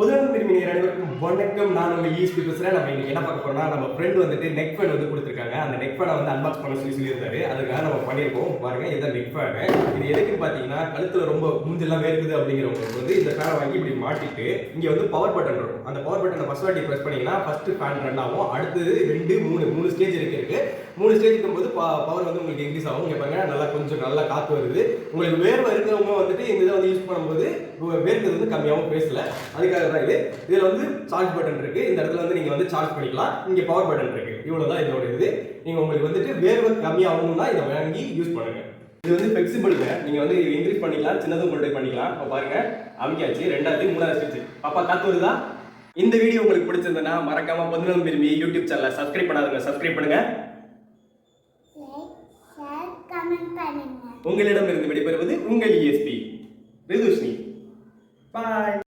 பொதுவாக விரும்பின அனைவருக்கும் வணக்கம். நான் உங்க ஈஸ்பி பேசுறேன். நம்ம இன்னைக்கு என்ன பார்க்க போறோம்னா, நம்ம ஃப்ரெண்ட் வந்துட்டு நெக் பேட் வந்து கொடுத்துருக்காங்க. அந்த நெக் பேடை வந்து அன்பாக்ஸ் பண்ண சொல்லியிருந்தாரு. அதுக்காக நம்ம பண்ணியிருக்கோம். பாருங்க, இதுதான் நெக் பேடு. இது எதுக்குன்னு பார்த்தீங்கன்னா, கழுத்துல ரொம்ப மூஞ்செல்லாம் வேர்க்குது அப்படிங்கிறவங்களுக்கு வந்து இந்த பேடை வாங்கி இப்படி மாட்டிட்டு இங்க வந்து பவர் பட்டன் இருக்கும். அந்த பவர் பட்டனை ஃபர்ஸ்ட் வாட்டி ப்ரெஸ் பண்ணீங்கன்னா ஃபர்ஸ்ட் ஃபேன் ரன் ஆகும். அடுத்தது 2 3 ஸ்டேஜ் இருக்கு. 3 ஸ்டேஜ் இருக்கும்போது பவர் வந்து உங்களுக்கு இன்க்ரீஸ் ஆகும். இங்க பாருங்க, நல்லா காத்து வருது. உங்களுக்கு வேர்வை இருக்கிறவங்க வந்துட்டு இந்த இதை வந்து யூஸ் பண்ணும்போது வேர்க்கிறது வந்து கம்மியாகவும் பேசல. அதுக்காக தான் இதுல வந்து சார்ஜ் பட்டன் இருக்கு. இந்த இடத்துல வந்து நீங்க வந்து சார்ஜ் பண்ணிக்கலாம். இங்க பவர் பட்டன் இருக்கு. இவ்வளவுதான் இதோட இது. நீங்க உங்களுக்கு வந்துட்டு வேர்வை கம்மியாகணும்னா இதை வாங்கி யூஸ் பண்ணுங்க. இது வந்து ஃபிளெக்சிபிள்ங்க. நீங்க வந்து இன்க்ரீஸ் பண்ணிக்கலாம், சின்னதும் கொண்டு பண்ணிக்கலாம். இப்போ பாருங்க, அமைக்காச்சு. 2வது 3வது ஸ்டேஜ். பாப்பா காத்து வருதா? இந்த வீடியோ உங்களுக்கு பிடிச்சிருந்ததுன்னா மறக்காம 11 விரும்பி யூடியூப் சேனலை சப்ஸ்கிரைப் பண்ணாதவங்க சப்ஸ்கிரைப் பண்ணுங்க. உங்களிடமிருந்து விடைபெறுவது உங்கள் ESP ரிதுஷ்னி. பாய்.